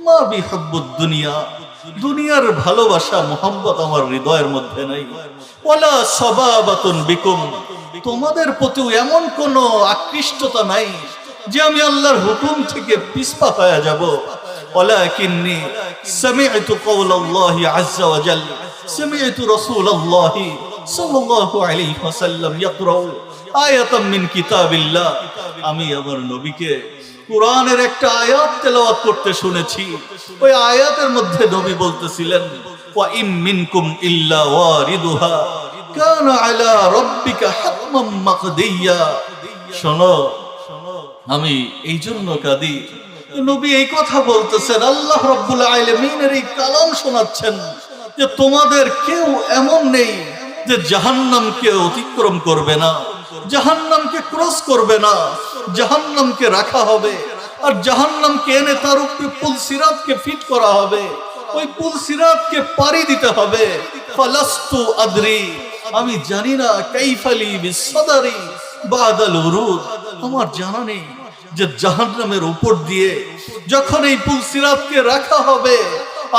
মা বিহাব্বুদ দুনিয়া, দুনিয়ার ভালোবাসা মোহাম্মত আমার হৃদয়ের মধ্যে নাই। ওয়ালা সাবাবাতুন বিকুম, তোমাদের প্রতি এমন কোন আকৃষ্টতা নাই যে আমি আল্লাহর হুকুম থেকে পিছপা হয়ে যাব। ওয়ালাকিন্নী সামি'তু কওলাল্লাহি আযজা ওয়া জাল্লা, সামি'তু রাসূলাল্লাহি সাল্লাল্লাহু আলাইহি ওয়াসাল্লাম ইয়াকরাউ আয়াতাম মিন কিতাবিল্লাহ, আমি আমার নবীকে কুরআনের একটা আয়াত তেলাওয়াত করতে শুনেছি। ওই আয়াতের মধ্যে নবী বলতেছিলেন, ওয়া ইম মিনকুম ইল্লা ওয়ারিদুহা কানা আলা রাব্বিকা হাতমান মাকদিয়া। শোনো, আমি এই জন্য কাঁদি, নবী এই কথা বলতেছেন, আল্লাহ রাব্বুল আলামিনের এই কালাম শোনাচ্ছেন যে তোমাদের কেউ এমন নেই যে জাহান্নামকে অতিক্রম করবে না, জাহান্নামকে ক্রস করবে না, জাহান্নামকে রাখা হবে আর জাহান্নামকে এনে তার উপরে পুল সিরাতকে ফিট করা হবে, ওই পুল সিরাতকে পাড়ি দিতে হবে। ফালাস্তু আদরি, আমি জানি না কাইফালি বিসসাদারি বাদাল উরুদ, আমার জানা নেই যে জাহান্নামের উপর দিয়ে যখন এই পুল সিরাতকে রাখা হবে,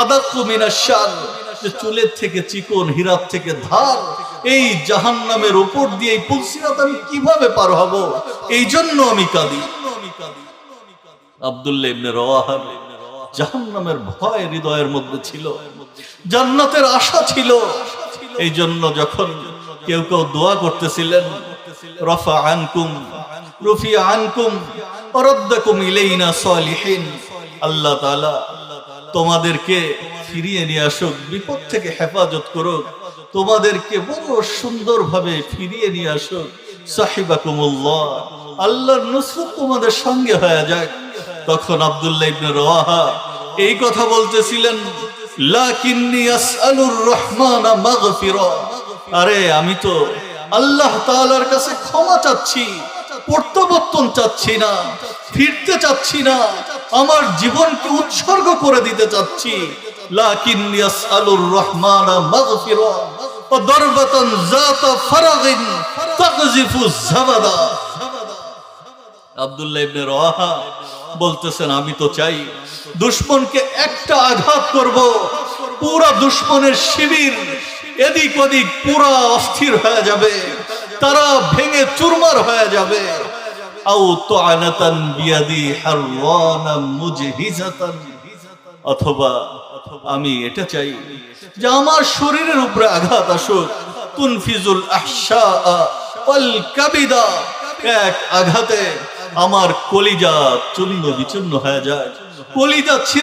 আদাক্কু মিনাশ শান, যে চুলের থেকে চিকন, হীরার থেকে ধার, এই জাহান্নামের উপর দিয়ে এই পুল সিরাত আমি কিভাবে পার হব, এই জন্য আমি কাঁদি। আব্দুল্লাহ ইবনে রাওয়াহা জাহান্নামের ভয় হৃদয়ের মধ্যে ছিল, জান্নাতের আশা ছিল। এই জন্য যখন কেউ কেউ দোয়া করতেছিলেন, রাফা আনকুম রুফিয়া আনকুম ওয়ারাদ্দাকুম ইলাইনা সালিহিন, আল্লাহ তাআলা তোমাদেরকে ফিরিয়ে নিয়ে আসুক, বিপদ থেকে হেফাজত করুক, তোমাদেরকে বড় সুন্দরভাবে ফিরিয়ে নিয়ে আসুক। সাহিবাকুমুল্লাহ, আল্লাহর নুসরত তোমাদের সঙ্গে হয়ে যাক। তখন আব্দুল্লাহ ইবনে রাওয়াহা এই কথা বলতেছিলেন, লাকিন্নী আসআলুর রহমানা মাগফিরা, আরে আমি তো আল্লাহ তাআলার কাছে ক্ষমা চাচ্ছি, প্রত্যাবর্তন চাচ্ছি না, ফিরতে চাচ্ছি না, আমার জীবনকে উৎসর্গ করে দিতে চাচ্ছি। লাকিন্নী আসআলুর রহমানা মাগফিরা ওয়া দারবাতান যাতা ফারাগিন তাকযিফু যাবাদা। আব্দুল্লাহ ইবনে রাওয়াহা বলতেছেন, আমি তো চাই দুশমনকে একটা আঘাত করব, পুরা দুশমনের শিবির এদিক ওদিক পুরা অস্থির হয়ে যাবে, তারা ভেঙে চুরমার হয়ে যাবে। আও তুআনাতান বিয়াদি হারওয়ানা মুজহিজাতান, অথবা আমি এটা চাই যে আমার শরীরের উপরে আঘাত আসুক, তুনফিজুল আহশা ওয়াল কাবিদা, এক আঘাতে আমার কলিজা চূর্ণ বিচূর্ণ হয়ে যায়, কলিজা